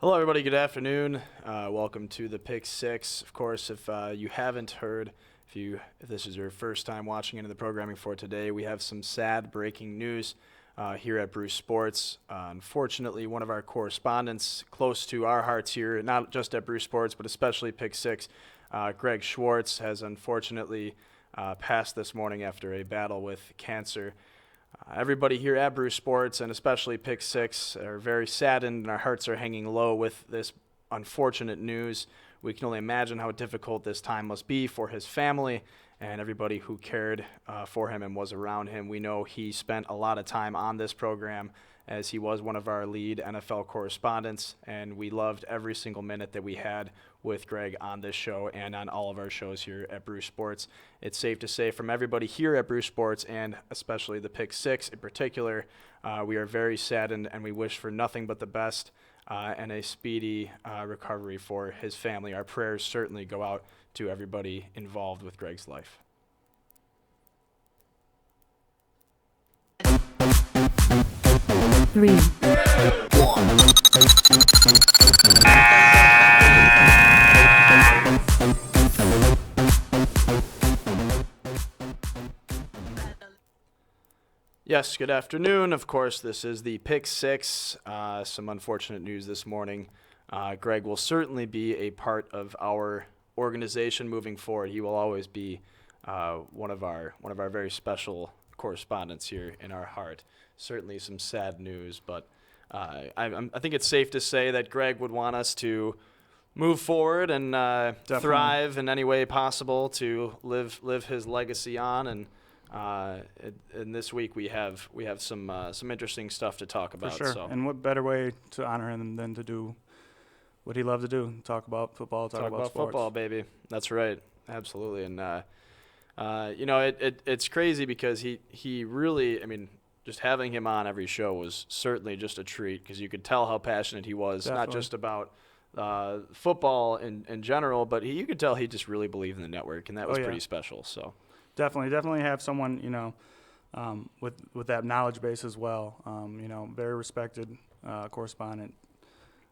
Hello, everybody. Good afternoon. Welcome to the Pick Six. Of course, if you haven't heard, if this is your first time watching into the programming for today, we have some sad breaking news here at Brew Sports. Unfortunately, one of our correspondents close to our hearts here, not just at Brew Sports, but especially Pick Six, Greg Schwartz, has unfortunately passed this morning after a battle with cancer. Everybody here at Brew Sports, and especially Pick Six, are very saddened, and our hearts are hanging low with this unfortunate news. We can only imagine how difficult this time must be for his family and everybody who cared for him and was around him. We know he spent a lot of time on this program as he was one of our lead NFL correspondents, and we loved every single minute that we had with Greg on this show and on all of our shows here at Brew Sports. It's safe to say from everybody here at Brew Sports, and especially the Pick Six in particular, we are very saddened, and we wish for nothing but the best and a speedy recovery for his family. Our prayers certainly go out to everybody involved with Greg's life. Three, 2, 1. Yes, good afternoon. Of course, this is the Pick Six. Some unfortunate news this morning. Greg will certainly be a part of our organization moving forward. He will always be one of our very special correspondents here in our heart. Certainly some sad news, but I think it's safe to say that Greg would want us to move forward and thrive in any way possible to live his legacy on. And this week we have some interesting stuff to talk about. For sure. So. And what better way to honor him than to do what he loved to do? Talk about football, talk about sports. Football, baby. That's right. Absolutely. And it's crazy because he really, I mean, just having him on every show was certainly just a treat because you could tell how passionate he was, Definitely. not just about football in general, but you could tell he just really believed in the network, and that was pretty special. So definitely have someone with that knowledge base as well. Very respected correspondent.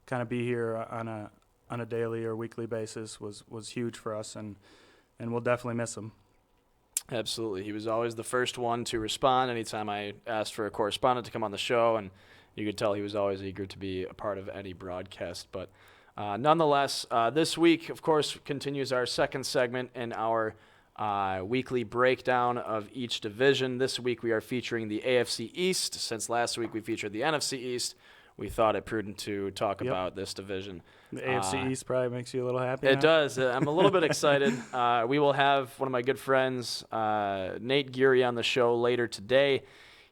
Kind of be here on a daily or weekly basis was huge for us, and we'll definitely miss him. Absolutely. He was always the first one to respond anytime I asked for a correspondent to come on the show, and you could tell he was always eager to be a part of any broadcast. But nonetheless, this week, of course, continues our second segment in our weekly breakdown of each division. This week we are featuring the AFC East. Since last week we featured the NFC East, we thought it prudent to talk about this division. The AFC East probably makes you a little happy. It does. I'm a little bit excited. We will have one of my good friends, Nate Geary, on the show later today.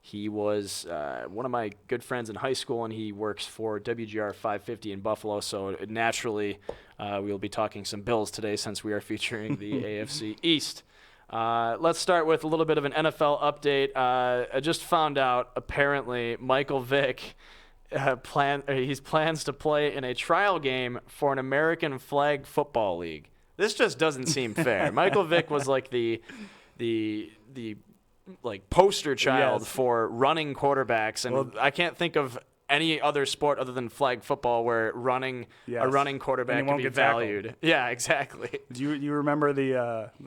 He was one of my good friends in high school, and he works for WGR 550 in Buffalo. So naturally, we'll be talking some Bills today since we are featuring the AFC East. Let's start with a little bit of an NFL update. I just found out, apparently, Michael Vick plans to play in a trial game for an American flag football league. This just doesn't seem fair. Michael Vick was like the poster child for running quarterbacks, and I can't think of any other sport other than flag football where a running quarterback can be valued. Tackled. Yeah, exactly. Do you remember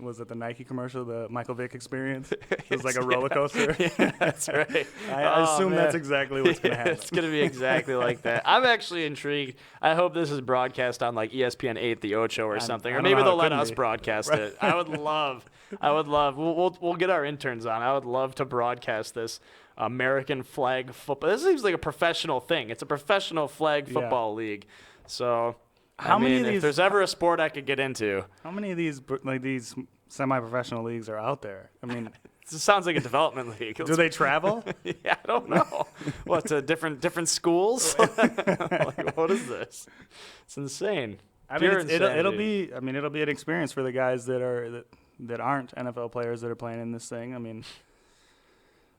was it the Nike commercial, the Michael Vick experience? It was like a roller coaster. Yeah, that's right. I assume that's exactly what's going to happen. It's going to be exactly like that. I'm actually intrigued. I hope this is broadcast on like ESPN 8, the Ocho or something, or maybe they'll let us broadcast it. I would love. We'll get our interns on. I would love to broadcast this American flag football. This seems like a professional thing. It's a professional flag football league. So, if there's ever a sport I could get into. How many of these semi-professional leagues are out there? I mean, it sounds like a development league. Do they travel? Yeah, I don't know. What, to different schools? Like, what is this? It's insane. I mean, it'll be an experience for the guys that aren't NFL players that are playing in this thing. I mean,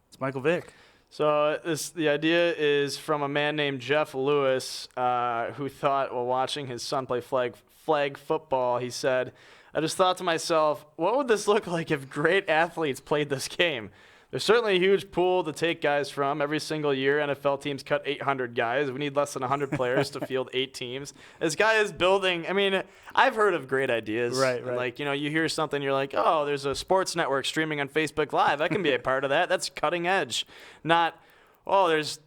it's Michael Vick. So the idea is from a man named Jeff Lewis, who thought while watching his son play flag football, he said, "I just thought to myself, what would this look like if great athletes played this game? There's certainly a huge pool to take guys from. Every single year, NFL teams cut 800 guys. We need less than 100 players to field 8 teams. This guy is building. I mean, I've heard of great ideas. Right. Like, you hear something, you're like, oh, there's a sports network streaming on Facebook Live. I can be a part of that. That's cutting edge. Not, oh, there's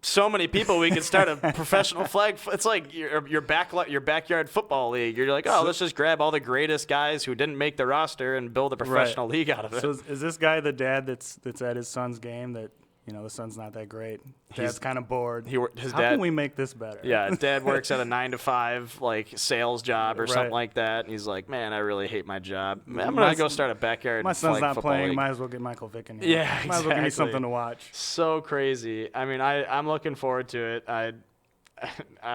so many people we could start a professional flag. It's like your backyard football league. You're like, oh, let's just grab all the greatest guys who didn't make the roster and build a professional league out of it. So is this guy the dad that's at his son's game that the son's not that great? Dad's kind of bored. His How dad, can we make this better? Yeah, dad works at a 9-to-5 like sales job or something Right. like that, and he's like, man, I really hate my job. I'm gonna go start a backyard. My son's flag not football playing. league. Might as well get Michael Vick in here. Yeah, Might as well give me exactly. something to watch. So crazy. I mean, I'm looking forward to it. I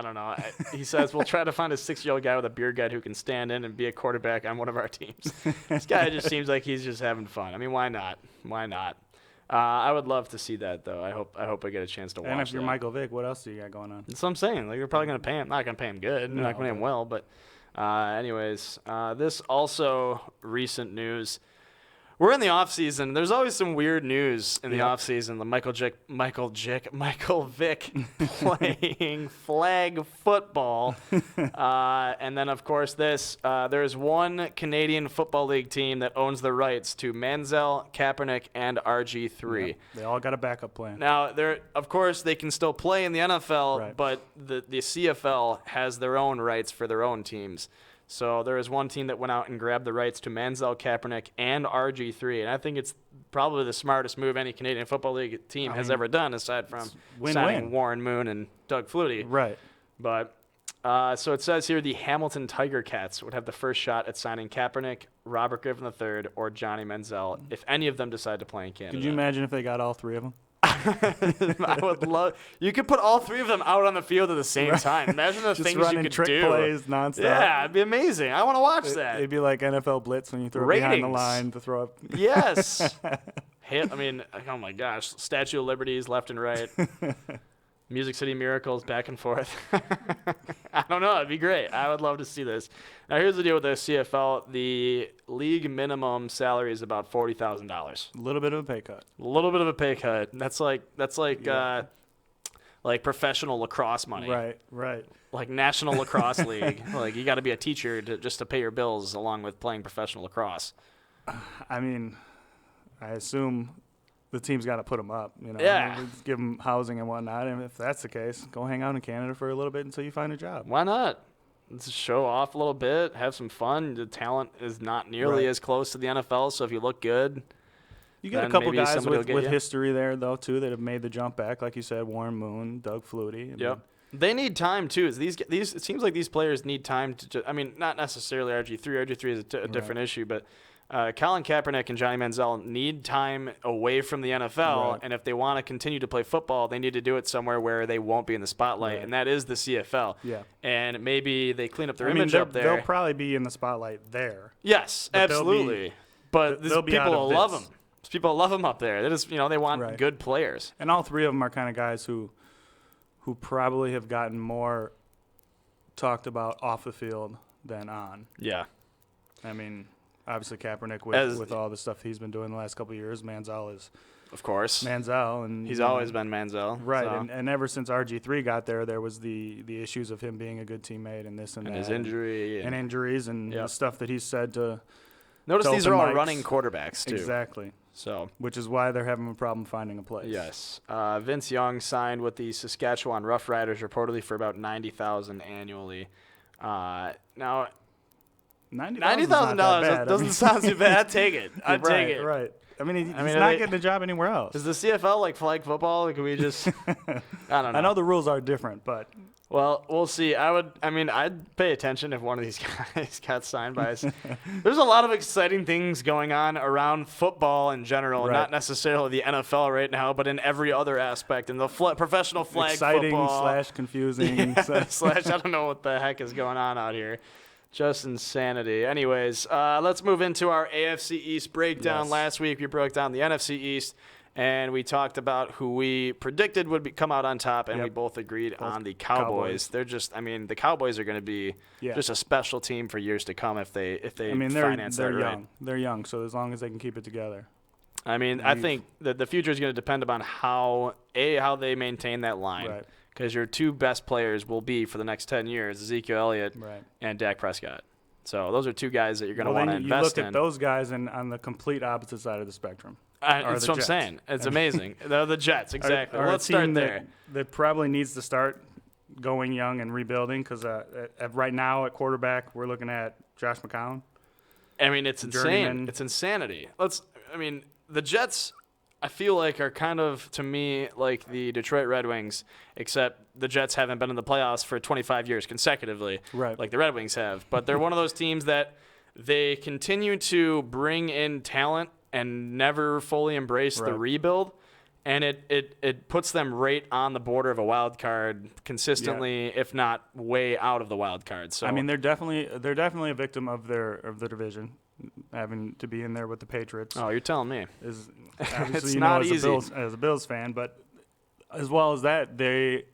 don't know. He says we'll try to find a 6-year-old guy with a beard gut who can stand in and be a quarterback on one of our teams. This guy just seems like he's just having fun. I mean, why not? Why not? I would love to see that, though. I hope I get a chance to watch And if you're that. Michael Vick, what else do you got going on? That's what I'm saying. Like, they're probably going to pay him. Not going to pay him good. No, Not going to pay him well. But anyways, this also recent news. We're in the off season. There's always some weird news in the off season. The Michael Vick playing flag football, and then of course there's one Canadian Football League team that owns the rights to Manziel, Kaepernick, and RG3. Yep. They all got a backup plan. Now, of course, they can still play in the NFL, Right. but the CFL has their own rights for their own teams. So there is one team that went out and grabbed the rights to Manziel, Kaepernick, and RG3, and I think it's probably the smartest move any Canadian Football League team has ever done, aside from signing Warren Moon and Doug Flutie. Right. But so it says here the Hamilton Tiger Cats would have the first shot at signing Kaepernick, Robert Griffin III, or Johnny Manziel if any of them decide to play in Canada. Could you imagine if they got all three of them? I would love. You could put all 3 of them out on the field at the same time. Imagine the Just things running you could trick do. plays nonstop. Yeah, it'd be amazing. I want to watch that. It'd be like NFL blitz when you throw it behind the Ratings. line to throw up. Yes. I mean, oh my gosh, Statue of Liberties left and right. Music City Miracles back and forth. I don't know. It'd be great. I would love to see this. Now, here's the deal with the CFL. The league minimum salary is about $40,000. A little bit of a pay cut. A little bit of a pay cut. That's like professional lacrosse money. Right. Like National Lacrosse League. Like, you got to be a teacher just to pay your bills along with playing professional lacrosse. I mean, I assume the team's got to put them up. Yeah. Give them housing and whatnot. And if that's the case, go hang out in Canada for a little bit until you find a job. Why not? Let's show off a little bit, have some fun. The talent is not nearly Right. as close to the NFL, so if you look good, You got a then couple maybe guys somebody will with, get with you. history there, though, too, that have made the jump back. Like you said, Warren Moon, Doug Flutie. Yep. They need time too. These it seems like these players need time to. I mean, not necessarily RG3. RG3 is a different issue, but Colin Kaepernick and Johnny Manziel need time away from the NFL, Right. and if they want to continue to play football, they need to do it somewhere where they won't be in the spotlight, Right. and that is the CFL. Yeah. And maybe they clean up their I mean, image up there. they'll probably be in the spotlight there. Yes, But they'll absolutely. But these they'll be out people of will love this. them. People love them up there. They just, they want Right. good players. And all 3 of them are kind of guys who probably have gotten more talked about off the field than on. Yeah. I mean, obviously Kaepernick As- with all the stuff he's been doing the last couple of years. Manziel is Of course. Manziel, and He's always been Manziel. right. so. And ever since RG3 got there was the issues of him being a good teammate and this and, And that, his injury. and injuries and Yep. the stuff that he's said to Notice to these are open all mics. running quarterbacks, too. exactly, So, which is why they're having a problem finding a place. yes. Vince Young signed with the Saskatchewan Roughriders reportedly for about $90,000 annually. Now, $90,000 doesn't sound too bad. I'd take it. I'd take it. Right. I mean, he's are not they- getting a job anywhere else. Is the CFL like flag football? Like, can we just... I don't know. I know the rules are different, but Well, we'll see. I'd pay attention if one of these guys got signed by us. There's a lot of exciting things going on around football in general, Right. not necessarily the NFL right now, but in every other aspect. In the professional flag exciting football. / confusing. Slash, I don't know what the heck is going on out here. Just insanity. Anyways, let's move into our AFC East breakdown. Yes. Last week we broke down the NFC East, and we talked about who we predicted would come out on top, and Yep. we both agreed on the Cowboys. They're just, the Cowboys are going to be Yeah. just a special team for years to come if they I mean, they're finance that right. young. They're young, so as long as they can keep it together. I mean, I think that the future is going to depend upon how they maintain that line. Right. Because your two best players will be for the next 10 years, Ezekiel Elliott Right. and Dak Prescott. So those are two guys that you're going to want to invest in. You look at those guys and on the complete opposite side of the spectrum. That's what I'm saying. It's amazing. They're the Jets, exactly. Let's start there. That probably needs to start going young and rebuilding because right now at quarterback, we're looking at Josh McCown. I mean, it's insane. Journeyman. It's insanity. The Jets, I feel like, are kind of, to me, like the Detroit Red Wings, except the Jets haven't been in the playoffs for 25 years consecutively, right, like the Red Wings have. But they're one of those teams that they continue to bring in talent and never fully embrace the rebuild. And it puts them right on the border of a wild card consistently, if not way out of the wild card. So I mean, they're definitely a victim of the division, having to be in there with the Patriots. Oh, you're telling me. Is obviously, it's not easy as a Bills fan, but as well as that, they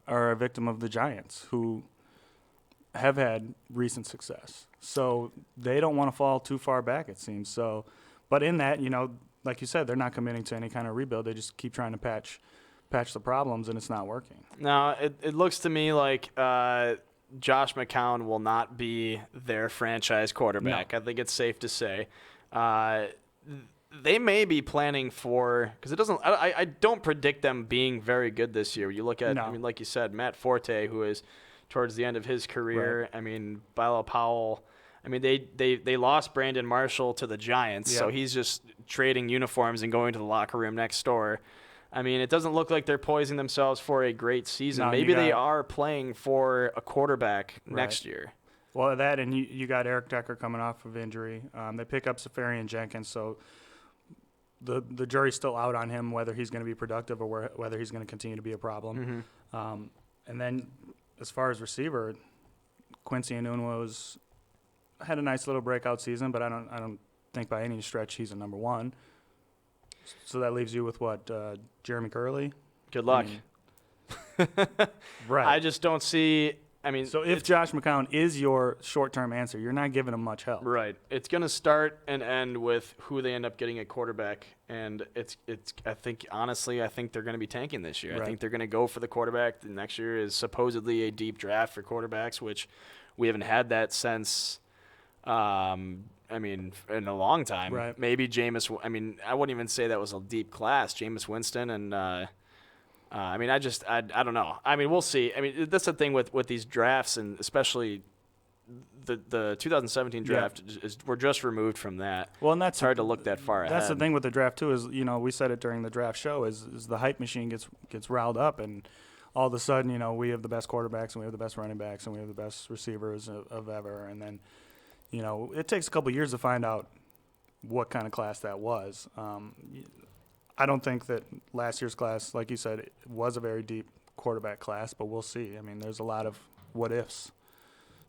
are a victim of the Giants, who have had recent success. So they don't want to fall too far back, it seems. So, but in that, like you said, they're not committing to any kind of rebuild. They just keep trying to patch the problems, and it's not working. Now, it looks to me like Josh McCown will not be their franchise quarterback. No. I think it's safe to say. They may be planning for – because it doesn't – I don't predict them being very good this year. You look at, like you said, Matt Forte, who is towards the end of his career. Right. I mean, Bilal Powell – I mean, they lost Brandon Marshall to the Giants, so he's just trading uniforms and going to the locker room next door. I mean, it doesn't look like they're poising themselves for a great season. No, Maybe they are playing for a quarterback next year. Well, that and you got Eric Decker coming off of injury. They pick up Safarian Jenkins, so the jury's still out on him whether he's going to be productive or whether he's going to continue to be a problem. Mm-hmm. And then as far as receiver, Quincy Enunwa had a nice little breakout season, but I don't think by any stretch he's a number one. So that leaves you with what, Jeremy Curley? Good luck. Right. I just don't see. I mean, so if Josh McCown is your short-term answer, you're not giving him much help. Right. It's going to start and end with who they end up getting at quarterback, and it's. I think they're going to be tanking this year. Right. I think they're going to go for the quarterback. The next year is supposedly a deep draft for quarterbacks, which we haven't had that since. I mean, in a long time. Right. Maybe Jameis. I mean, I wouldn't even say that was a deep class. Jameis Winston and. I mean, I don't know. I mean, we'll see. I mean, that's the thing with these drafts, and especially the 2017 draft. Is we're just removed from that. Well, and that's hard to look that far ahead. That's the thing with the draft too. Is we said it during the draft show. Is the hype machine gets riled up, and all of a sudden, we have the best quarterbacks, and we have the best running backs, and we have the best receivers of ever, and then. It takes a couple years to find out what kind of class that was. I don't think that last year's class, like you said, was a very deep quarterback class, but we'll see. I mean, there's a lot of what-ifs,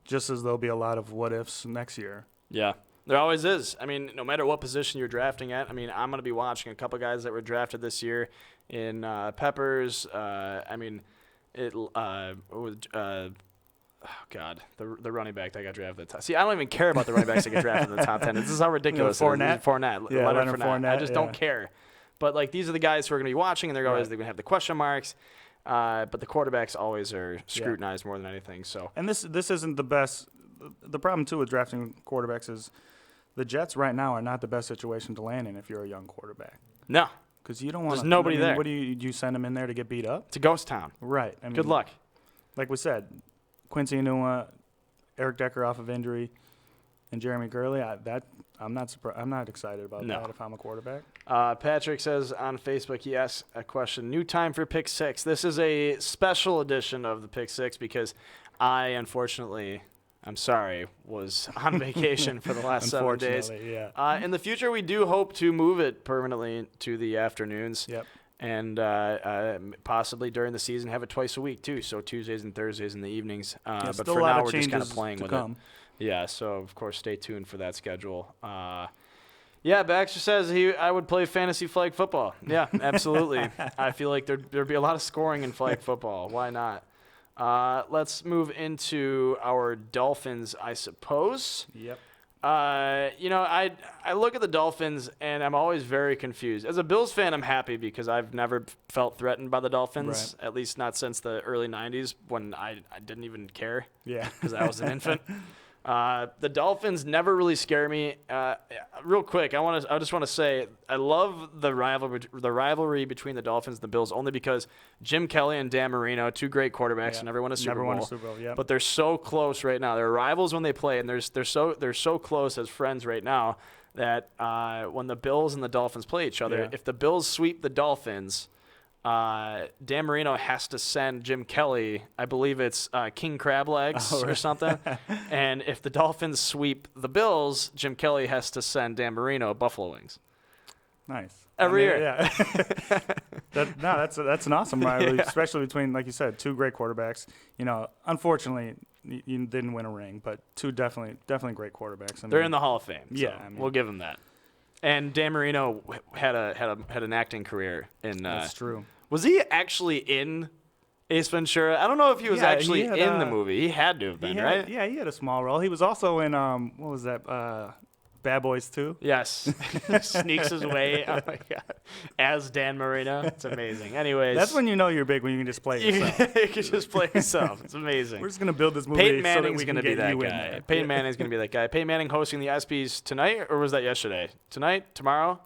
just as there'll be a lot of what-ifs next year. Yeah, there always is. I mean, no matter what position you're drafting at, I mean, I'm going to be watching a couple guys that were drafted this year in Peppers. Oh, God, the running back that got drafted at the top. See, I don't even care about the running backs that get drafted in the top 10. This is how ridiculous it is. Fournette. Yeah, Leonard Fournette. I just don't care. But, these are the guys who are going to be watching, and they're always going to have the question marks. But the quarterbacks always are scrutinized more than anything. So. And this isn't the best. The problem, too, with drafting quarterbacks is the Jets right now are not the best situation to land in if you're a young quarterback. No. Because you don't want to. There's nobody there. What do you send them in there to get beat up? It's a ghost town. Right. I mean, good luck. Like we said, Quincy Enunwa, Eric Decker off of injury, and Jeremy Gurley. I'm not surprised. I'm not excited about that if I'm a quarterback. Patrick says on Facebook, he asks a question. New time for Pick 6. This is a special edition of the Pick 6 because I, unfortunately, was on vacation for the last 7 days. Yeah. In the future, we do hope to move it permanently to the afternoons. Yep. And possibly during the season have it twice a week too, so Tuesdays and Thursdays in the evenings. But for now, we're just kind of playing with it. Yeah, so of course, stay tuned for that schedule. Baxter says I would play fantasy flag football. Yeah, absolutely. I feel like there'd be a lot of scoring in flag football. Why not? Let's move into our Dolphins, I suppose. Yep. I look at the Dolphins and I'm always very confused. As a Bills fan, I'm happy because I've never felt threatened by the Dolphins, at least not since the early 90s when I didn't even care. Yeah. Because I was an infant. The Dolphins never really scare me. Real quick, I just want to say I love the rivalry between the Dolphins and the Bills only because Jim Kelly and Dan Marino, two great quarterbacks, never won a Super Bowl. Yep. But they're so close right now. They're rivals when they play, and they're so close as friends right now that when the Bills and the Dolphins play each other, if the Bills sweep the Dolphins, Dan Marino has to send Jim Kelly, I believe it's king crab legs or something. And if the Dolphins sweep the Bills, Jim Kelly has to send Dan Marino buffalo wings. Nice. Every year. Yeah. That's an awesome rivalry, especially between, like you said, two great quarterbacks. Unfortunately, you didn't win a ring, but two definitely great quarterbacks. They're in the Hall of Fame. So Yeah, we'll give them that. And Dan Marino had an acting career in. That's true. Was he actually in Ace Ventura? I don't know if he was actually in the movie. He had to have been, right? Yeah, he had a small role. He was also in what was that? Bad Boys 2? Yes. Sneaks his way oh my God. As Dan Marino. It's amazing. Anyways. That's when you know you're big, when you can just play yourself. You can just play yourself. It's amazing. We're just going to build this movie Peyton so Manning's that we going can to be get that you in guy. there. Peyton Manning's going to be that guy. Peyton Manning hosting the ESPYs tonight, or was that yesterday? Tonight? Tomorrow?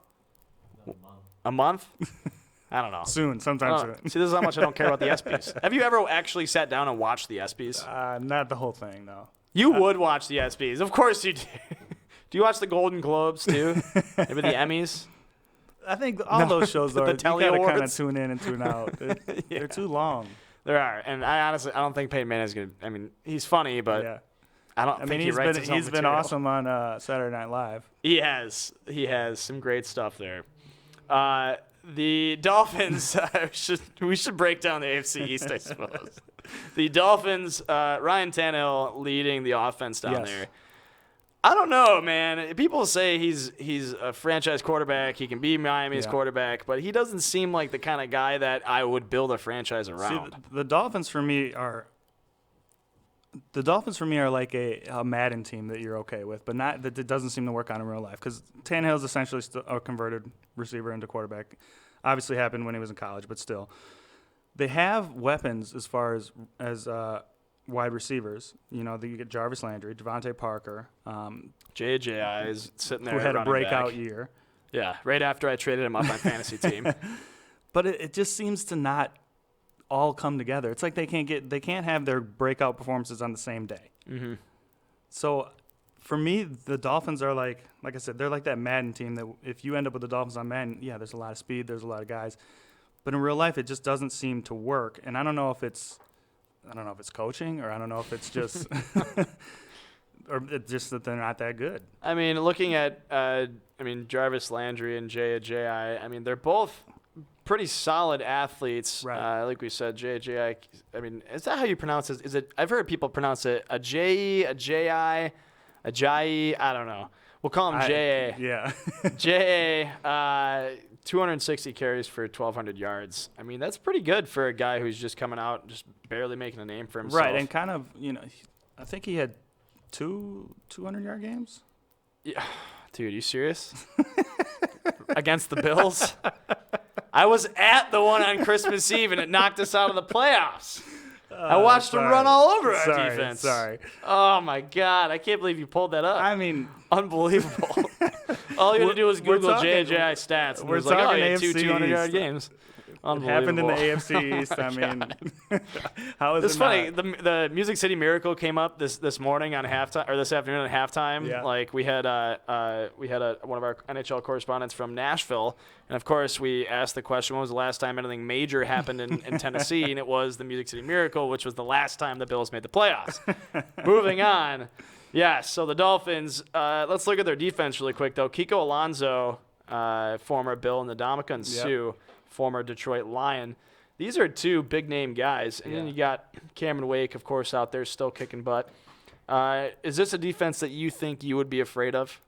A month? I don't know. Soon, sometime soon. See, this is how much I don't care about the ESPYs. Have you ever actually sat down and watched the ESPYs? Not the whole thing, no. You would watch the ESPYs. Of course you do. Do you watch the Golden Globes, too? Maybe the Emmys? I think all those shows, though, The you Telly gotta kind of Awards? tune in and tune out. They're too long. There are. And I honestly don't think Peyton Manning's going to – I mean, he's funny, but Yeah. I don't think he writes his own he's been material. awesome on Saturday Night Live. He has. He has some great stuff there. The Dolphins, we should break down the AFC East, I suppose. The Dolphins, Ryan Tannehill leading the offense down there. I don't know, man. People say he's a franchise quarterback. He can be Miami's quarterback, but he doesn't seem like the kind of guy that I would build a franchise around. See, the Dolphins for me are like a Madden team that you're okay with, but not that it doesn't seem to work out in real life. Because Tannehill's essentially a converted receiver into quarterback. Obviously happened when he was in college, but still, they have weapons as far as wide receivers. You get Jarvis Landry, Devontae Parker, J.J.I. is sitting there who had a running breakout back. year. Yeah, right after I traded him off my fantasy team. But it just seems to not all come together. It's like they can't have their breakout performances on the same day. Mm-hmm. So for me, the Dolphins are like I said, they're like that Madden team that if you end up with the Dolphins on Madden, yeah, there's a lot of speed, there's a lot of guys. But in real life, it just doesn't seem to work. And I don't know if it's coaching, or I don't know if it's just or it's just that they're not that good. I mean, looking at Jarvis Landry and J.J.I., I mean, they're both pretty solid athletes. Right. Like we said, J.J.I., I mean, is that how you pronounce it? Is it? I've heard people pronounce it a J.E., a J.I., a J.I., I don't know. We'll call him J.A. Yeah. J.A., 260 carries for 1,200 yards. I mean, that's pretty good for a guy who's just coming out, just barely making a name for himself. Right, and kind of, I think he had 200-yard games. Yeah. Dude, you serious? Against the Bills? I was at the one on Christmas Eve, and it knocked us out of the playoffs. I watched them run all over our defense. Sorry. Oh, my God. I can't believe you pulled that up. I mean, unbelievable. All you had to do was Google J.J.I. stats. And we're it was like, oh, talking he had two AFC 200-yard East. games. It happened in the AFC East. I mean, how is it's it funny. not? The Music City Miracle came up this morning on halftime, or this afternoon at halftime. Yeah. Like we had one of our NHL correspondents from Nashville, and of course we asked the question, when was the last time anything major happened in Tennessee? And it was the Music City Miracle, which was the last time the Bills made the playoffs. Moving on. Yes, so the Dolphins, let's look at their defense really quick, though. Kiko Alonso, former Bill Ndamukong Suh, former Detroit Lion. These are two big-name guys. And then you got Cameron Wake, of course, out there still kicking butt. Is this a defense that you think you would be afraid of?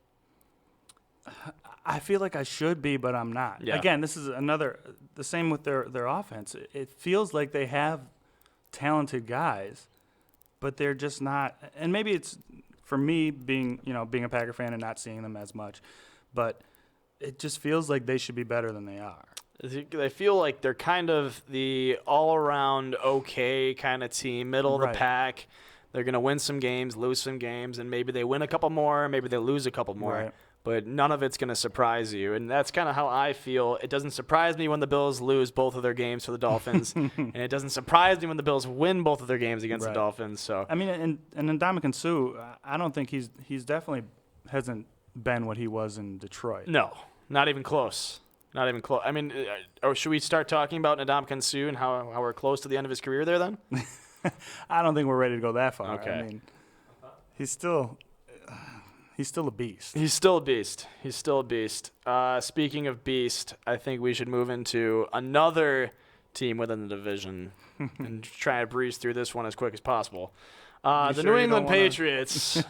I feel like I should be, but I'm not. Yeah. Again, this is the same with their offense. It feels like they have talented guys, but they're just not. And maybe it's for me, being a Packer fan and not seeing them as much, but it just feels like they should be better than they are. They feel like they're kind of the all-around okay kind of team, middle of the pack. They're going to win some games, lose some games, and maybe they win a couple more, maybe they lose a couple more. Right. But none of it's going to surprise you, and that's kind of how I feel. It doesn't surprise me when the Bills lose both of their games to the Dolphins, and it doesn't surprise me when the Bills win both of their games against the Dolphins. So I mean, and Ndamukong Suh, I don't think he's definitely hasn't been what he was in Detroit. no, not even close. Not even close. I mean, or should we start talking about Ndamukong Suh and how we're close to the end of his career there then? I don't think we're ready to go that far. Okay. I mean, he's still a beast. He's still a beast. He's still a beast. Speaking of beast, I think we should move into another team within the division and try to breeze through this one as quick as possible. The New England Patriots.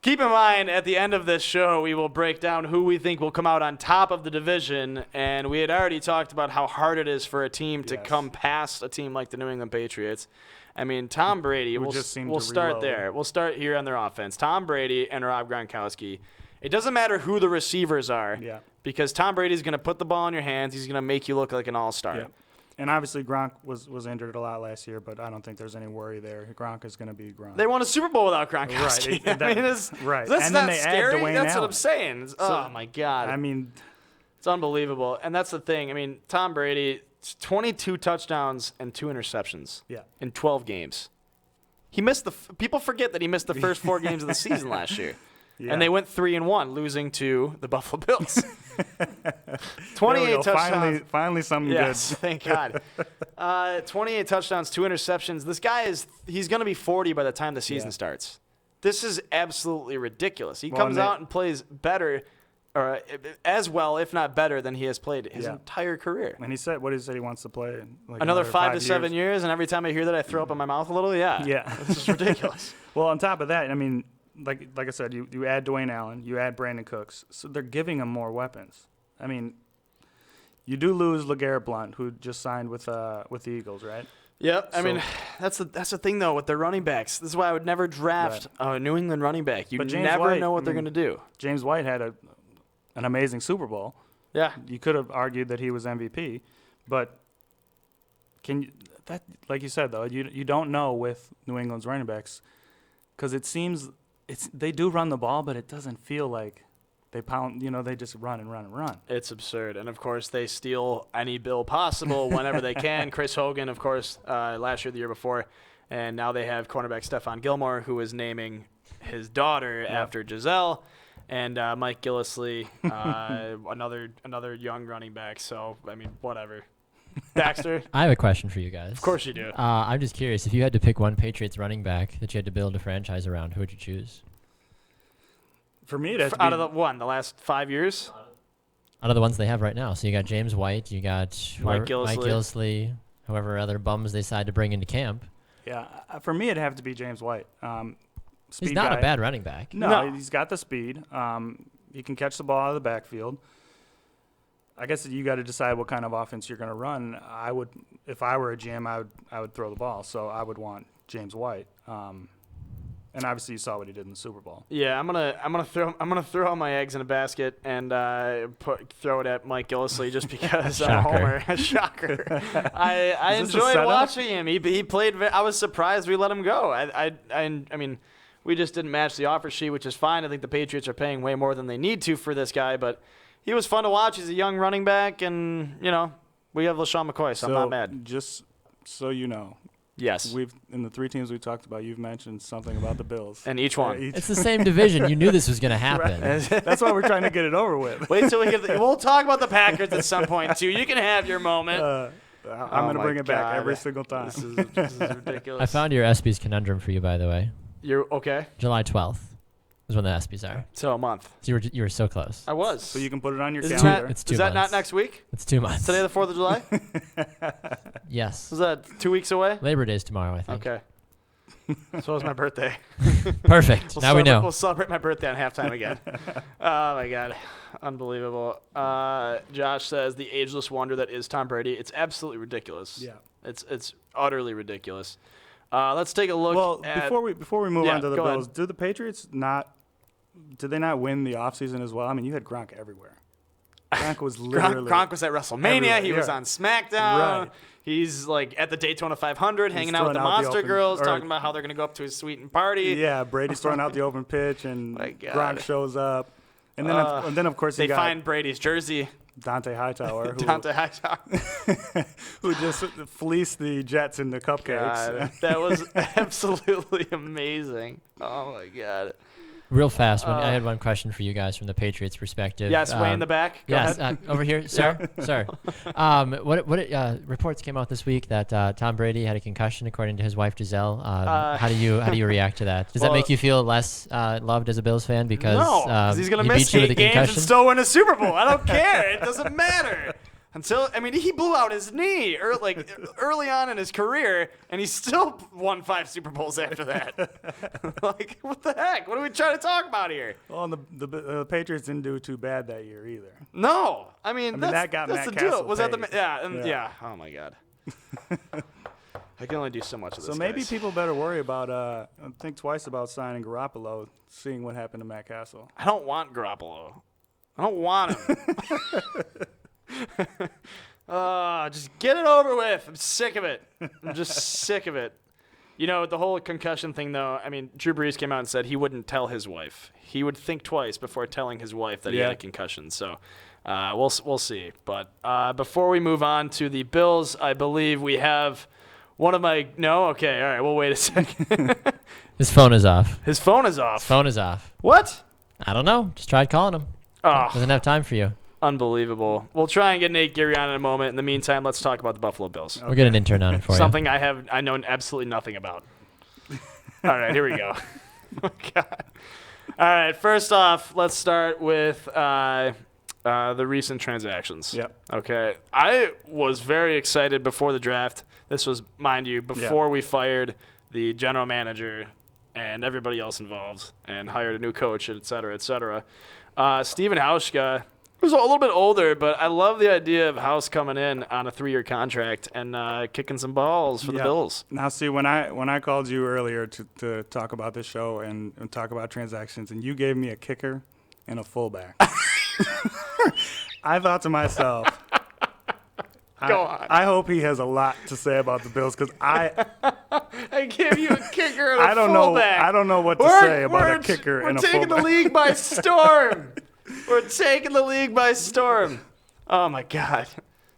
Keep in mind, at the end of this show, we will break down who we think will come out on top of the division. And we had already talked about how hard it is for a team to come past a team like the New England Patriots. I mean, Tom Brady, we'll start there. We'll start here on their offense. Tom Brady and Rob Gronkowski. It doesn't matter who the receivers are because Tom Brady's going to put the ball in your hands. He's going to make you look like an all-star. Yeah. And obviously Gronk was injured a lot last year, but I don't think there's any worry there. Gronk is going to be Gronk. They won a Super Bowl without Gronkowski. Right. I mean, that's and not then they scary. add Dwayne That's Allen. what I'm saying. Oh, my God. I mean, it's unbelievable. And that's the thing. I mean, Tom Brady, 22 touchdowns and 2 interceptions in 12 games. He missed people forget that he missed the first 4 games of the season last year. And they went 3-1, losing to the Buffalo Bills. 28 touchdowns. Finally something good. good. Thank God. 28 touchdowns, 2 interceptions. This guy he's going to be 40 by the time the season starts. This is absolutely ridiculous. He comes out and plays better, or as well, if not better, than he has played his entire career. And he said he wants to play like another 5 to 7 years, and every time I hear that, I throw up in my mouth a little. Yeah. This is ridiculous. Well, on top of that, I mean, like I said, you add Dwayne Allen, you add Brandon Cooks, so they're giving him more weapons. I mean, you do lose LeGarrette Blount, who just signed with the Eagles, right? Yep. I mean, that's the thing though with their running backs. This is why I would never draft a New England running back. You never know what they're going to do. James White had an amazing Super Bowl. Yeah. You could have argued that he was MVP, but like you said though, you don't know with New England's running backs because it seems they do run the ball, but it doesn't feel like they pound. They just run and run and run. It's absurd, and of course they steal any bill possible whenever they can. Chris Hogan, of course, last year, the year before, and now they have cornerback Stephon Gilmore, who is naming his daughter after Giselle, and Mike Gillislee, another young running back. So I mean, whatever. Baxter? I have a question for you guys. Of course you do. I'm just curious, if you had to pick one Patriots running back that you had to build a franchise around, who would you choose? For me, that's out of the last 5 years? Out of the ones they have right now. So you got James White, you got Mike Gillislee, whoever other bums they decide to bring into camp. Yeah, for me, it'd have to be James White. He's not a bad running back. No, he's got the speed. He can catch the ball out of the backfield. I guess you got to decide what kind of offense you're going to run. If I were a GM, I would throw the ball. So I would want James White. And obviously you saw what he did in the Super Bowl. Yeah, I'm gonna throw all my eggs in a basket and throw it at Mike Gillislee just because I'm a homer. Shocker. I enjoyed watching him. He played. I was surprised we let him go. I mean, we just didn't match the offer sheet, which is fine. I think the Patriots are paying way more than they need to for this guy, but he was fun to watch. He's a young running back, and we have LaShawn McCoy, so I'm not mad. Just so you know. Yes. In the 3 teams we talked about, you've mentioned something about the Bills. And each one. It's the same division. You knew this was going to happen. Right. That's why we're trying to get it over with. Wait till we get we'll talk about the Packers at some point, too. You can have your moment. I'm going to bring it back every single time. This is ridiculous. I found your ESPYs conundrum for you, by the way. You're okay? July 12th is when the ESPYs are. So a month. So you were so close. I was. So you can put it on your calendar. It's 2 months. Is that not next week? It's 2 months. Today the 4th of July? Yes. Is that 2 weeks away? Labor Day is tomorrow, I think. Okay. So is my birthday. Perfect. Now we know. We'll celebrate my birthday on halftime again. Oh, my God. Unbelievable. Josh says, the ageless wonder that is Tom Brady. It's absolutely ridiculous. Yeah. It's utterly ridiculous. Let's take a look. Well, at, before we move Yeah, on to the go ahead. Bills, did the Patriots did they not win the offseason as well? I mean, you had Gronk everywhere. Gronk was literally Gronk was at WrestleMania. everywhere, He was yeah. on SmackDown. Right. He's like at the Daytona 500, hanging out with the throwing out the Monster open- Girls, or- talking about how they're going to go up to his suite and party. Yeah, Brady's throwing out the open pitch, and My God. Gronk shows up, and then of course They you got find Brady's jersey. Dante Hightower, who, Dante Hightower. who just fleeced the Jets into cupcakes. God, that was absolutely amazing. Oh my God. Real fast, I had one question for you guys from the Patriots' perspective. Yes, way in the back. Go Yes, ahead. over here, sir. Sir. Reports came out this week that Tom Brady had a concussion, according to his wife Giselle. How do you react to that? Does that make you feel less loved as a Bills fan because No, he's going to he miss beat you with 8 a games concussion? and still win a Super Bowl. I don't care. It doesn't matter. He blew out his knee early on in his career, and he still won 5 Super Bowls after that. Like, what the heck? What are we trying to talk about here? Well, and the Patriots didn't do too bad that year either. No, that got that's Matt the Castle deal. Was that the paid. yeah? Oh my God. I can only do so much of this. So maybe guys. people better worry about think twice about signing Garoppolo, seeing what happened to Matt Castle. I don't want Garoppolo. I don't want him. Just get it over with. I'm sick of it. I'm just sick of it. You know, the whole concussion thing, though, Drew Brees came out and said he wouldn't tell his wife. He would think twice before telling his wife that he had a concussion. So we'll see. But before we move on to the Bills, I believe we have one of my – no? Okay, all right. We'll wait a second. His phone is off. His phone is off. Phone is off. What? I don't know. Just tried calling him. Oh, Doesn't have time for you. unbelievable. We'll try and get Nate Geary on in a moment. In the meantime, let's talk about the Buffalo Bills. We'll get an intern on it for Something I know absolutely nothing about. All right, here we go. Oh, God. All right, first off, let's start with the recent transactions. Yep. Okay. I was very excited before the draft. This was, mind you, before we fired the general manager and everybody else involved and hired a new coach, et cetera, et cetera. Steven Hauschka was a little bit older, but I love the idea of House coming in on a 3-year contract and kicking some balls for the Bills. Now, see, when I called you earlier to talk about this show and talk about transactions, and you gave me a kicker and a fullback, I thought to myself, Go on. I hope he has a lot to say about the Bills because I gave you a kicker and a I don't know what to say about a kicker and a fullback. We're taking the league by storm. We're taking the league by storm. Oh my God.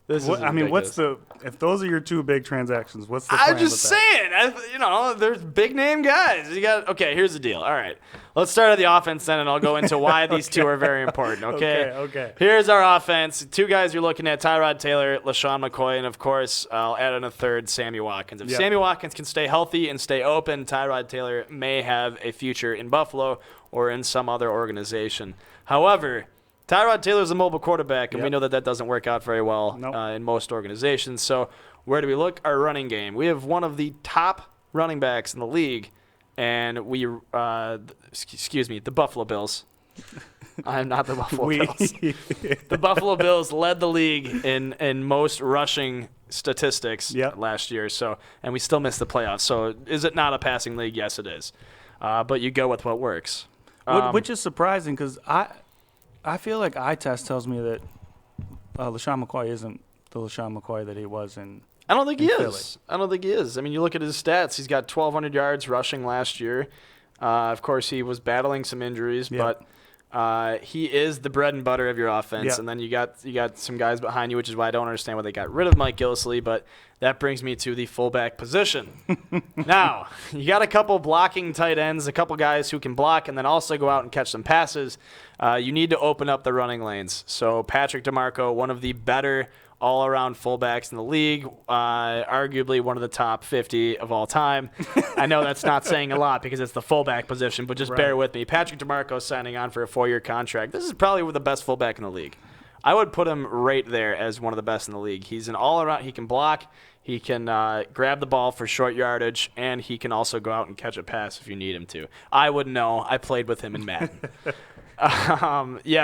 This is what's ridiculous. if those are your two big transactions, what's the plan I'm just with that? saying, there's big name guys. Okay, here's the deal. All right, let's start at the offense then, and I'll go into why these two are very important. Okay. Okay. Here's our offense. 2 guys you're looking at: Tyrod Taylor, LaShawn McCoy, and of course, I'll add in a third, Sammy Watkins. If Sammy Watkins can stay healthy and stay open, Tyrod Taylor may have a future in Buffalo or in some other organization. However, Tyrod Taylor's a mobile quarterback, and we know that doesn't work out very well in most organizations. So where do we look? Our running game. We have one of the top running backs in the league, and the Buffalo Bills. I'm not the Buffalo Bills. The Buffalo Bills led the league in most rushing statistics last year. And we still missed the playoffs. So is it not a passing league? Yes, it is. But you go with what works. Which is surprising because I feel like eye test tells me that LaShawn McCoy isn't the LaShawn McCoy that he was in. I don't think he Philly. is. I don't think he is. You look at his stats. He's got 1,200 yards rushing last year. Of course, he was battling some injuries, but he is the bread and butter of your offense. And then you got some guys behind you, which is why I don't understand why they got rid of Mike Gillislee. But that brings me to the fullback position. Now, you got a couple blocking tight ends, a couple guys who can block and then also go out and catch some passes. You need to open up the running lanes. So Patrick DeMarco, one of the better all-around fullbacks in the league, arguably one of the top 50 of all time. I know that's not saying a lot because it's the fullback position, but just bear with me. Patrick DeMarco signing on for a 4-year contract. This is probably the best fullback in the league. I would put him right there as one of the best in the league. He's an all-around. He can block. He can grab the ball for short yardage, and he can also go out and catch a pass if you need him to. I wouldn't know. I played with him in Madden.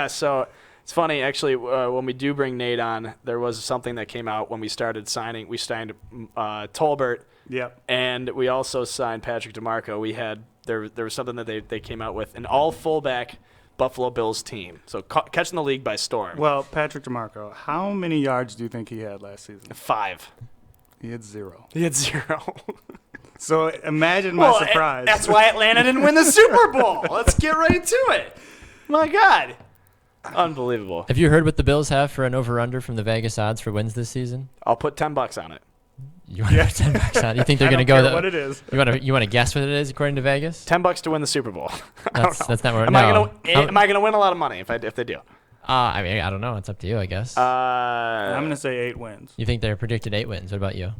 So it's funny, actually, when we do bring Nate on, there was something that came out when we started signing. We signed Tolbert Yep. And we also signed Patrick DeMarco. We had there was something that they came out with, an all fullback Buffalo Bills team. So catching the league by storm. Well, Patrick DeMarco, how many yards do you think he had last season? 5. He had 0. He had 0. So imagine my surprise. That's why Atlanta didn't win the Super Bowl. Let's get right to it. My God. Unbelievable. Have you heard what the Bills have for an over/under from the Vegas odds for wins this season? I'll put $10 on it. You want to put $10 on? You think they're I going to don't go? care what it is. You want to guess what it is according to Vegas? $10 to win the Super Bowl. I don't know. That's not where. Am I gonna win a lot of money if they do? I mean, I don't know. It's up to you, I guess. I'm gonna say 8 wins. You think they're predicted 8 wins? What about you?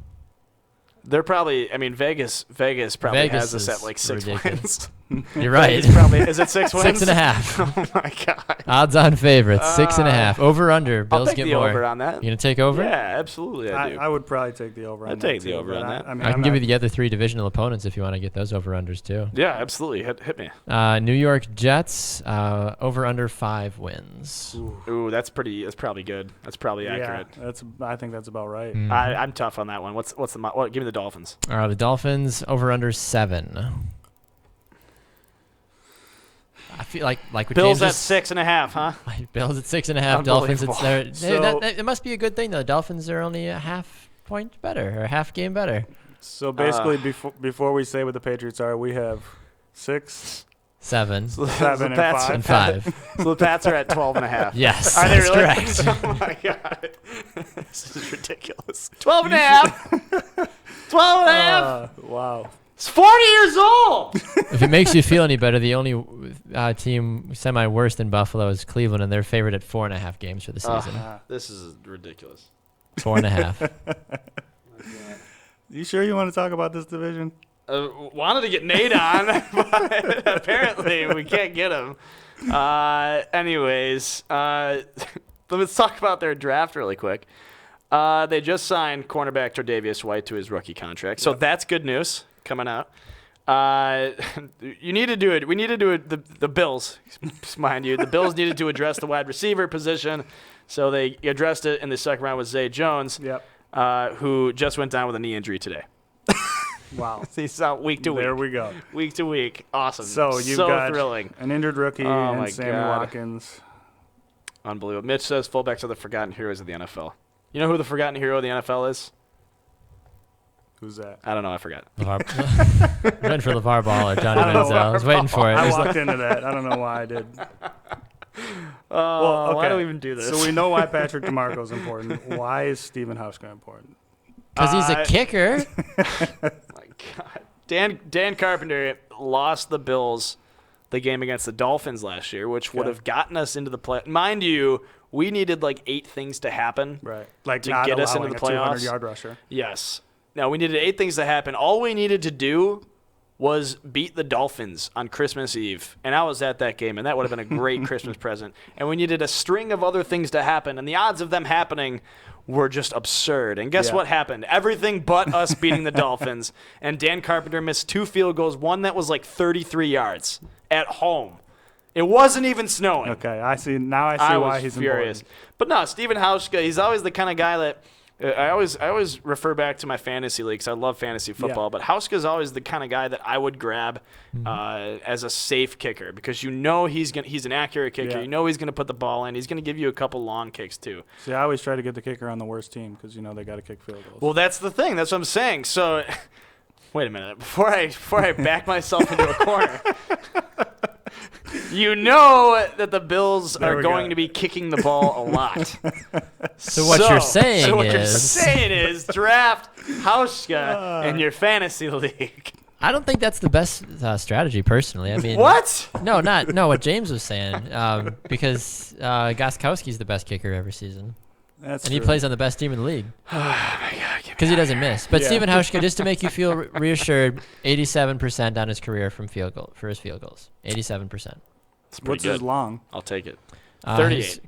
They're probably. I mean, Vegas probably Vegas has us at is like 6 ridiculous. wins. You're right. Vegas probably is it 6 wins? 6.5. Oh my God. Odds-on favorites. 6.5. Over/under. Bills I'll take get the more. over on that. You gonna take over? Yeah, absolutely. I do. I would probably take the over. I'd take the over on that. I mean, I can give you the other 3 divisional opponents if you want to get those over/unders too. Yeah, absolutely. Hit me. New York Jets over/under 5 wins. Ooh, that's probably good. That's probably accurate. I think that's about right. I'm tough on that one. What's the give me the Dolphins. The Dolphins over/under 7. I feel like what Bills James at 6.5, huh? Bills at 6.5. Dolphins at Unbelievable. it must be a good thing though. The Dolphins are only a half point better or a half game better. So basically, before we say what the Patriots are, we have 6, 7, 7, and Pats 5. and 5. So the Pats are at 12.5. Yes, Are they that's really? correct. Oh my God. This is ridiculous. 12.5. 12.5. Wow. It's 40 years old. If it makes you feel any better, the only team semi worse than Buffalo is Cleveland, and they're favored at 4.5 games for the season. This is ridiculous. 4.5. You sure you want to talk about this division? Wanted to get Nate on, but apparently we can't get him. Anyways, let's talk about their draft really quick. They just signed cornerback Tre'Davious White to his rookie contract, so that's good news coming out. You need to do it. We need to do it. The Bills, mind you, the Bills needed to address the wide receiver position, so they addressed it in the second round with Zay Jones, who just went down with a knee injury today. Wow. He's out week to week. There we go. Week to week. Awesome. So you've got thrilling. an injured rookie Oh my and Sammy God. Watkins. Unbelievable. Mitch says fullbacks are the forgotten heroes of the NFL. You know who the forgotten hero of the NFL is? Who's that? I don't know. I forgot. Ready for LeVar Ball or Johnny I don't know. Manziel. I was waiting for it. I There's walked into that. I don't know why I did. Why do we even do this? So we know why Patrick DeMarco is important. Why is Stephen Hauschka important? Because he's a kicker. My God. Dan Carpenter lost the Bills the game against the Dolphins last year, which would have gotten us into the play. Mind you, we needed like 8 things to happen. Right. Like to not get us into allowing the playoffs. a 200-yard rusher. Yes. Now, we needed 8 things to happen. All we needed to do was beat the Dolphins on Christmas Eve. And I was at that game, and that would have been a great Christmas present. And we needed a string of other things to happen, and the odds of them happening were just absurd. And guess what happened? Everything but us beating the Dolphins. And Dan Carpenter missed 2 field goals, one that was like 33 yards at home. It wasn't even snowing. Okay, I see. Now I see why he's furious. important. But no, Stephen Hauschka, he's always the kind of guy that I always refer back to my fantasy leagues. I love fantasy football, but Hauschka is always the kind of guy that I would grab as a safe kicker because you know he's an accurate kicker. You know he's going to put the ball in. He's going to give you a couple long kicks too. See, I always try to get the kicker on the worst team because you know they got to kick field goals. Well, that's the thing. That's what I'm saying. So, wait a minute. Before I back myself into a corner. You know that the Bills are going to be kicking the ball a lot. So what you're saying is draft Hauschka in your fantasy league. I don't think that's the best strategy, personally. I mean, what? No, what James was saying, because Gostkowski's the best kicker every season. That's and he true. plays on the best team in the league. Oh my God! Because he doesn't miss. But Stephen Hauschka, just to make you feel reassured, 87% on his career for his field goals. 87%. What's his long? I'll take it. 38. His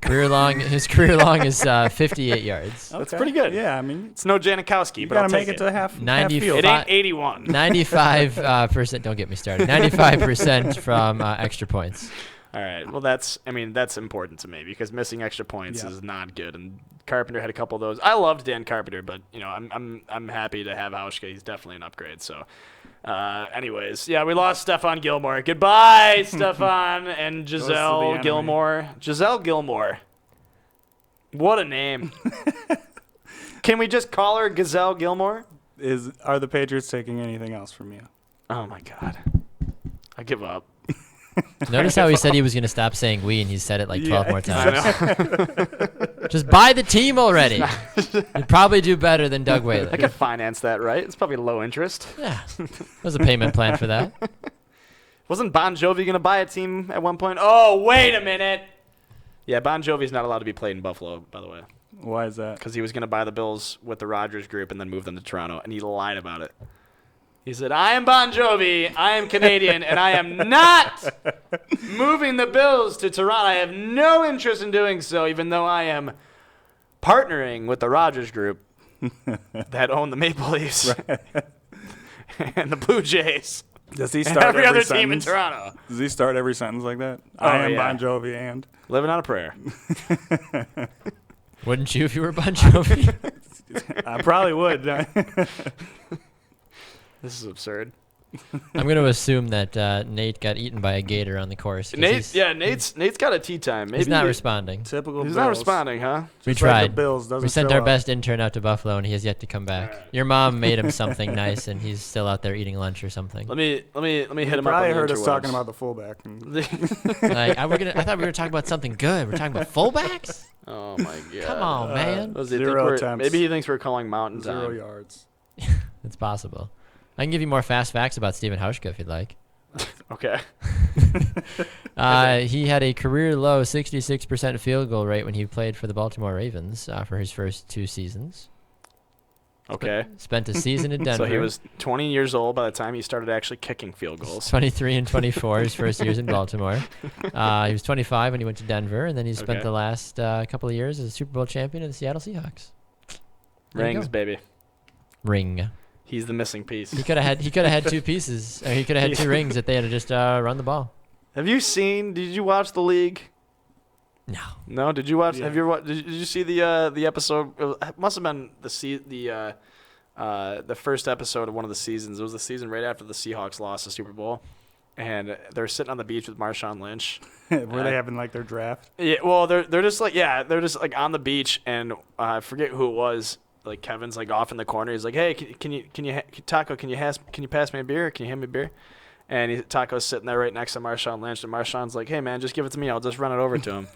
career long is 58 yards. That's pretty good. Yeah, I mean, it's no Janikowski, you but gotta I'll make take it to half. 95 field. It ain't 81. 95%. Don't get me started. 95% from extra points. All right. Well, that's important to me because missing extra points is not good. And Carpenter had a couple of those. I loved Dan Carpenter, but I'm happy to have Hauschka. He's definitely an upgrade. So, anyways, we lost Stephon Gilmore. Goodbye, Stephon and Giselle Gilmore. Giselle Gilmore. What a name. Can we just call her Gazelle Gilmore? Are the Patriots taking anything else from you? Oh my God. I give up. Notice how he said he was going to stop saying we, and he said it like 12 more times. I know. Just buy the team already. You'd probably do better than Doug Whaley. I could finance that, right? It's probably low interest. Yeah. There's a payment plan for that. Wasn't Bon Jovi going to buy a team at one point? Oh, wait a minute. Yeah, Bon Jovi's not allowed to be played in Buffalo, by the way. Why is that? Because he was going to buy the Bills with the Rodgers group and then move them to Toronto, and he lied about it. He said, I am Bon Jovi, I am Canadian, and I am not moving the Bills to Toronto. I have no interest in doing so, even though I am partnering with the Rodgers group that own the Maple Leafs and the Blue Jays. Does he And start every other team in sentence? Toronto. Does he start every sentence like that? Oh, I am yeah. Bon Jovi and. Living on a prayer. Wouldn't you if you were Bon Jovi? I probably would. This is absurd. I'm going to assume that Nate got eaten by a gator on the course. 'cause Nate's got a tea time. Maybe he's not responding. Typical He's Bills. not responding, huh? We Just like the tried. Bills doesn't We sent show our up. best intern out to Buffalo, and he has yet to come back. Your mom made him something nice, and he's still out there eating lunch or something. Let me hit him up. Probably on the heard us interwebs. talking about the fullback. Like, I thought we were talking about something good. We're talking about fullbacks? Oh my God! Come on, man. Does he 0 think we're- attempts. Maybe he thinks we're calling Mountain 0 Time. yards. It's possible. I can give you more fast facts about Steven Hauschka if you'd like. Okay. He had a career low 66% field goal rate when he played for the Baltimore Ravens for his first 2 seasons. Okay. Spent a season in Denver. So he was 20 years old by the time he started actually kicking field goals. 23 and 24 his first years in Baltimore. He was 25 when he went to Denver, and then he spent Okay. the last couple of years as a Super Bowl champion of the Seattle Seahawks. There you Rings, go. baby. Ring. He's the missing piece. He could have had 2 pieces. Or he could have had 2 rings if they had just run the ball. Did you watch The League? No. No, did you watch? Yeah. Have you did you see the episode? It must have been the first episode of one of the seasons. It was the season right after the Seahawks lost the Super Bowl, and they're sitting on the beach with Marshawn Lynch. Were they having like their draft? Yeah, well, they're just like on the beach, and I forget who it was. Like Kevin's like off in the corner. He's like, "Hey, can you Taco? Can you pass me a beer? Can you hand me a beer?" And Taco's sitting there right next to Marshawn Lynch, and Marshawn's like, "Hey man, just give it to me. I'll just run it over to him."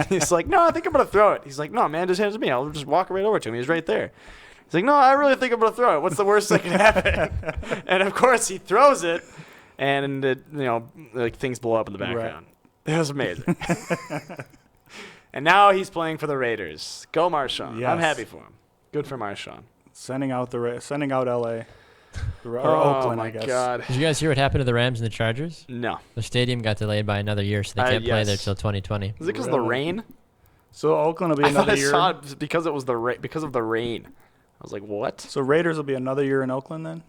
He's like, "No, I think I'm gonna throw it." He's like, "No, man, just hand it to me. I'll just walk right over to him. He's right there." He's like, "No, I really think I'm gonna throw it. What's the worst that can happen?" And of course, he throws it, and like things blow up in the background. Right. It was amazing. And now he's playing for the Raiders. Go Marshawn. Yes. I'm happy for him. Good for Marshawn. Sending out LA. Or Oh Oakland, my I guess. God. Did you guys hear what happened to the Rams and the Chargers? No. The stadium got delayed by another year, so they can't play there yes. till 2020. Is it because of the rain? So Oakland will be I thought another I year. saw it because it was because of the rain. I was like, what? So Raiders will be another year in Oakland then?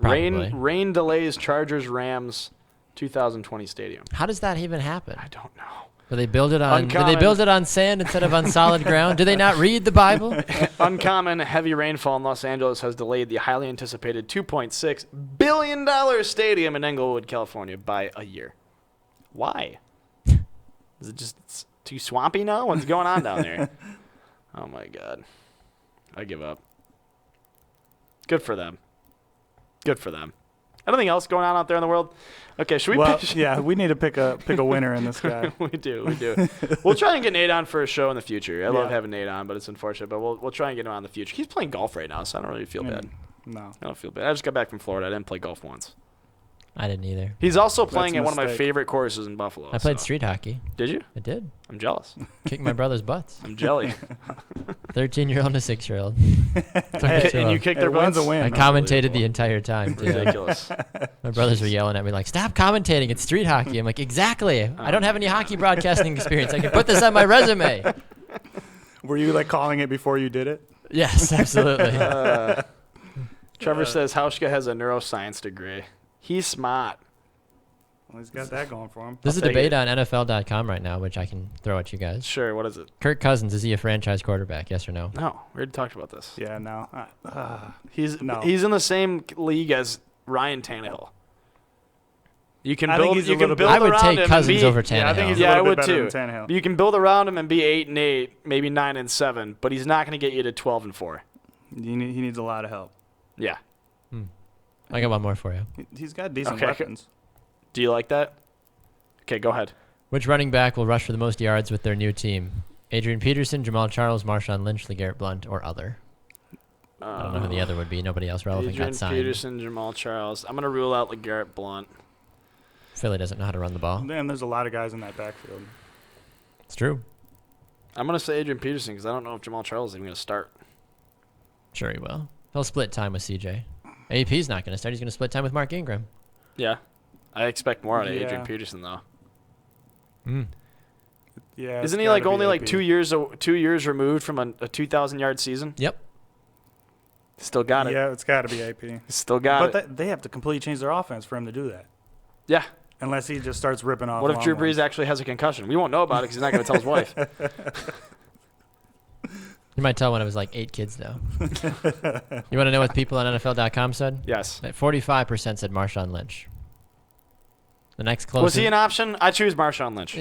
Probably. Rain delays Chargers Rams 2020 stadium. How does that even happen? I don't know. Do they build it on? Uncommon. Do they build it on sand instead of on solid ground? Do they not read the Bible? Uncommon heavy rainfall in Los Angeles has delayed the highly anticipated $2.6 billion stadium in Englewood, California by a year. Why? Is it just too swampy now? What's going on down there? Oh my God. I give up. Good for them. Good for them. Anything else going on out there in the world? Okay, should we pick? Yeah, we need to pick a winner in this guy. we do. We'll try and get Nate on for a show in the future. I love Yeah. having Nate on, but it's unfortunate. But we'll try and get him on in the future. He's playing golf right now, so I don't really feel bad. No. I don't feel bad. I just got back from Florida. I didn't play golf once. I didn't either. He's also That's playing a at one of my mistake. favorite courses in Buffalo. I played so- street hockey. Did you? I did. I'm jealous. Kicked my brother's butts. I'm jelly. 13-year-old and a 6-year-old. And you kicked their win's butts? a win. I commentated the entire time, too. Ridiculous. My brothers were yelling at me like, "Stop commentating! It's street hockey." I'm like, "Exactly. I don't have any hockey broadcasting experience. I can put this on my resume." Were you like calling it before you did it? Yes, absolutely. Trevor says Hauschka has a neuroscience degree. He's smart. Well, he's got that going for him. There's a take debate it. on NFL.com right now, which I can throw at you guys. Sure. What is it? Kirk Cousins, is he a franchise quarterback? Yes or no? No, we already talked about this. Yeah, no. He's No. he's in the same league as Ryan Tannehill. You can I think build. he's a You can little build bit- I would around take him Cousins and be, over Tannehill. Yeah, I think he's Yeah, a I little would bit better too. than Tannehill. You can build around him and be 8-8, maybe 9-7, but he's not going to get you to 12-4. He needs a lot of help. Yeah. I got one more for you. He's got decent Okay. weapons. Do you like that? Okay, go ahead. Which running back will rush for the most yards with their new team? Adrian Peterson, Jamal Charles, Marshawn Lynch, LeGarrette Blount, or other? I don't know who the other would be. Nobody else relevant Adrian got signed. Peterson, Jamal Charles. I'm going to rule out LeGarrette Blount. Philly doesn't know how to run the ball. Man, there's a lot of guys in that backfield. It's true. I'm going to say Adrian Peterson because I don't know if Jamal Charles is even going to start. Sure he will. He'll split time with CJ. AP's not going to start. He's going to split time with Mark Ingram. Yeah. I expect more out of Yeah. Adrian Peterson, though. Yeah. Isn't it's he like gotta be only like AP. 2 years removed from a 2,000-yard season? Yep. Still got it. Yeah, it's got to be AP. Still got But it. they have to completely change their offense for him to do that. Yeah. Unless he just starts ripping off. What if long Drew ones. Brees actually has a concussion? We won't know about it because he's not going to tell his wife. You might tell one of his like 8 kids now. You want to know what people on NFL.com said? Yes. That 45% said Marshawn Lynch. The next closest. Was he an option? I choose Marshawn Lynch.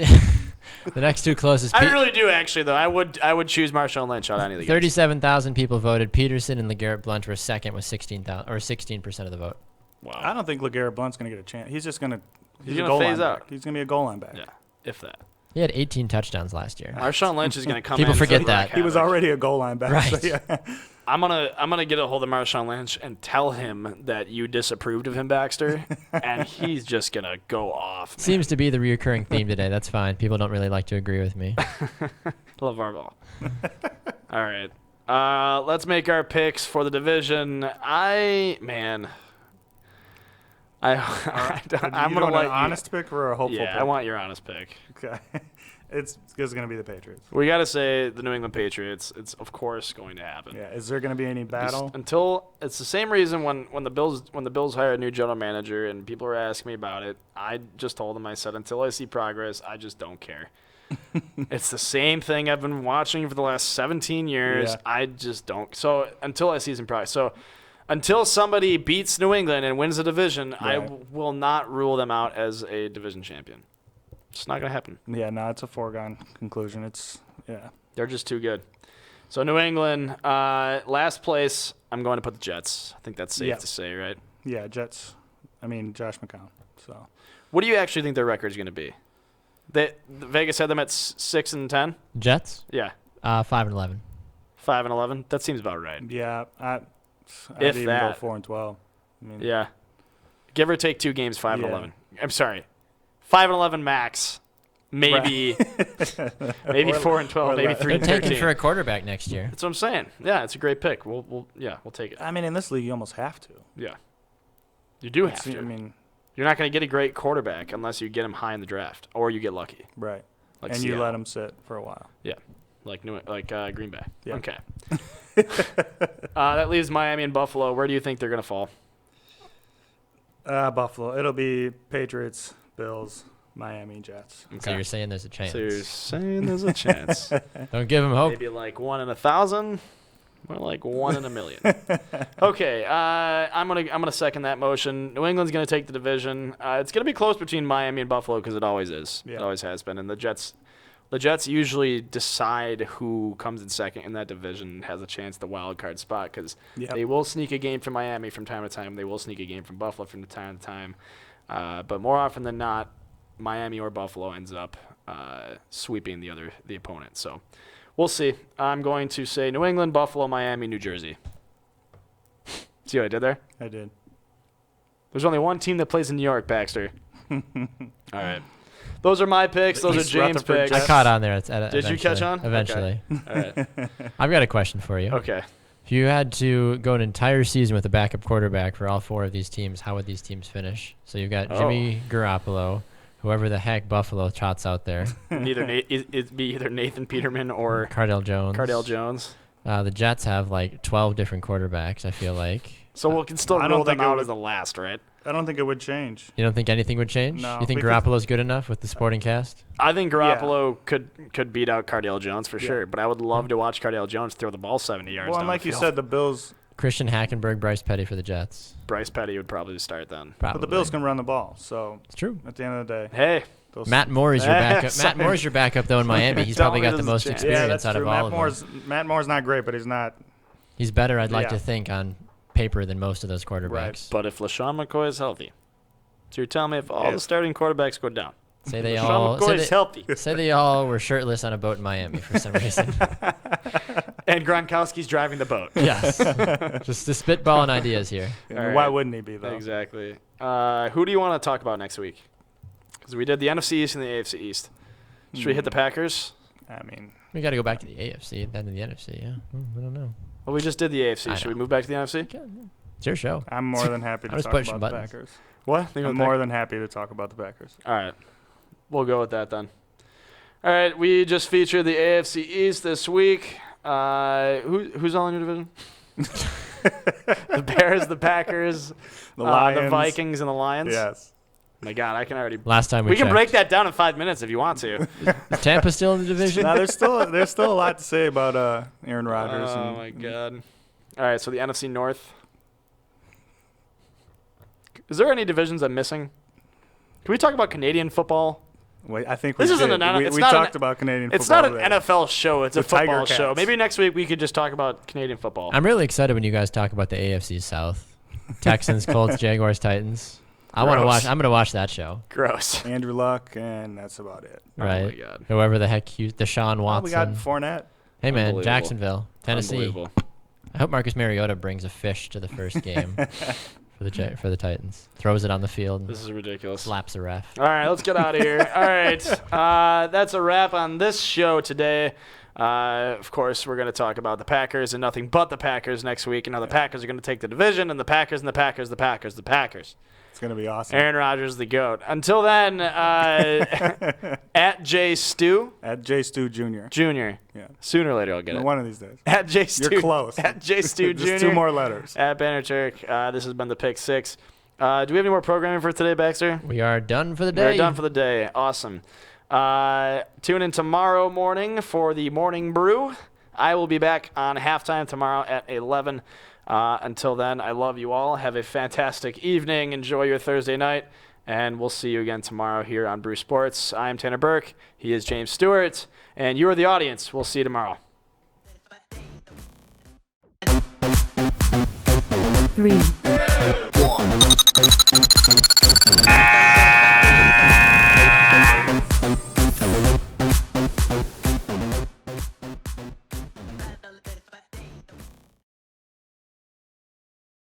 The next two closest. I really do, actually, though. I would choose Marshawn Lynch on any of the games. 37,000 people voted. Peterson and LeGarrette Blount were second with 16% of the vote. Wow. I don't think LeGarrette Blount's going to get a chance. He's just going to. He's a gonna goal phase line out. back. He's going to be a goal line back. Yeah, if that. He had 18 touchdowns last year. Marshawn Lynch is going to come People in. forget and that. wreak He was havoc. already a goal line back. Right. So yeah. I'm gonna get a hold of Marshawn Lynch and tell him that you disapproved of him, Baxter, and he's just gonna go off. Man. Seems to be the reoccurring theme today. That's fine. People don't really like to agree with me. LeVar All right. Let's make our picks for the division. I'm gonna an let you. honest pick or a hopeful Yeah, pick? I want your honest pick. Okay. It's going to be the Patriots. We got to say the New England Patriots. It's of course going to happen. Yeah. Is there going to be any battle? Just until it's the same reason when the Bills hired a new general manager and people were asking me about it, I just told them, I said, until I see progress, I just don't care. It's the same thing I've been watching for the last 17 years. Yeah. I just don't. So until I see some progress. So until somebody beats New England and wins the division, I Right. will not rule them out as a division champion. It's not going to happen. Yeah, no, it's a foregone conclusion. Yeah. They're just too good. So New England, last place, I'm going to put the Jets. I think that's safe to say, right? Yeah, Jets. I mean, Josh McCown. So What do you actually think their record is going to be? Vegas had them at 6-10. Jets? Yeah, 5-11. 5-11. That seems about right. yeah, I'd If even that. go 4-12. I mean, Yeah, give or take 2 games, 5-11. I'm sorry, 5-11 max. Maybe maybe 4-12. Maybe They're taking 3-13. for a quarterback next year. That's what I'm saying. Yeah, it's a great pick. We'll take it. I mean, in this league, you almost have to. Yeah, you do have to. I mean, You're not going to get a great quarterback unless you get him high in the draft or you get lucky. right. Like And Seattle. you let him sit for a while. Like Green Bay. Yeah. Okay. That leaves Miami and Buffalo. Where do you think they're going to fall? Buffalo. It'll be Patriots, Bills, Miami, Jets. So you're saying there's a chance. So you're saying there's a chance. Don't give him hope. Maybe like 1 in 1,000, more like 1 in a million. Okay, I'm gonna second that motion. New England's gonna take the division. It's gonna be close between Miami and Buffalo because it always is. Yeah. It always has been. And the Jets usually decide who comes in second in that division and has a chance at the wild card spot because Yep. they will sneak a game from Miami from time to time. They will sneak a game from Buffalo from time to time. But more often than not, Miami or Buffalo ends up sweeping the opponent. So we'll see. I'm going to say New England, Buffalo, Miami, New Jersey. See what I did there? I did. There's only one team that plays in New York, Baxter. All right. Those are my picks. Those are East James' Rutherford picks. I caught on there. Did you catch on? Eventually. All right. I've got a question for you. Okay. If you had to go an entire season with a backup quarterback for all 4 of these teams, how would these teams finish? So you've got Jimmy Garoppolo, whoever the heck Buffalo trots out there, It'd be either Nathan Peterman or Cardell Jones. Cardell Jones. The Jets have like 12 different quarterbacks, I feel like. So we can still I don't roll them think it out would- as the last, right? I don't think it would change. You don't think anything would change? No, You think because- Garoppolo's good enough with the supporting cast? I think Garoppolo could beat out Cardale Jones for sure, but I would love to watch Cardale Jones throw the ball 70 yards. Well, and down like the you field. said, the Bills. Christian Hackenberg, Bryce Petty for the Jets. Bryce Petty would probably start then. Probably. But the Bills can run the ball. So It's true. at the end of the day, Hey, those Matt Moore is your backup. Sorry. Matt Moore is your backup though in Miami. He's Tell probably me got there's the a most chance. experience that's out true. of all Matt Moore's not great, but he's not. He's better, I'd like Yeah. to think, on paper than most of those quarterbacks. Right. but if LaShawn McCoy is healthy, so you're telling me if all the starting quarterbacks go down, Say they LaShawn all McCoy say is they, healthy, say they all were shirtless on a boat in Miami for some reason. and Gronkowski's driving the boat. Yes. Just spitballing ideas here. All right. Why wouldn't he be though? Exactly. Who do you want to talk about next week? Because we did the NFC East and the AFC East. Should we hit the Packers? I mean, We got to go back to the AFC, then to the NFC. Yeah, I don't know. Well, we just did the AFC. I Should know. we move back to the NFC? It's your show. I'm more than happy I to was talk pushing about buttons. the Packers. What? I'm more than happy to talk about the Packers. All right. We'll go with that then. All right. We just featured the AFC East this week. Who's all in your division? The Bears, the Packers, The Lions. the Vikings, and the Lions. Yes. My God, I can already. Last time We we can checked. break that down in 5 minutes if you want to. Is Tampa still in the division? Now there's still a lot to say about Aaron Rodgers. Oh my God. All right. So the NFC North. Is there any divisions I'm missing? Can we talk about Canadian football? Wait, I think This we isn't did. an- we it's we not an- talked about Canadian It's football not an today. NFL show. It's a The Tiger football show. Cats. Maybe next week we could just talk about Canadian football. I'm really excited when you guys talk about the AFC South. Texans, Colts, Jaguars, Titans. I want to Gross. watch. I'm going to watch that show. Gross. Andrew Luck, and that's about it. Right. Oh my God. Whoever the heck Deshaun Oh, Watson. we got Fournette. Hey man, Unbelievable. Jacksonville, Tennessee. Unbelievable. I hope Marcus Mariota brings a fish to the first game for the Titans. Throws it on the field, and This is ridiculous. slaps a ref. All right, let's get out of here. All right, that's a wrap on this show today. Of course, we're going to talk about the Packers and nothing but the Packers next week. And now the Packers are going to take the division, and the Packers and the Packers, the Packers, the Packers. It's gonna be awesome. Aaron Rodgers, the GOAT. Until then, at J Stu At J. Stu Jr. Jr. Yeah. Sooner or later, I'll get it. One of these days. At J Stu. You're close. At J Stu Jr. Just 2 more letters. At Banner Turk. This has been the Pick Six. Do we have any more programming for today, Baxter? We are done for the We're day. done for the day. Awesome. Tune in tomorrow morning for the morning brew. I will be back on halftime tomorrow at 11. Until then, I love you all. Have a fantastic evening. Enjoy your Thursday night. And we'll see you again tomorrow here on Brew Sports. I'm Tanner Burke. He is James Stewart. And you are the audience. We'll see you tomorrow. 3, 1.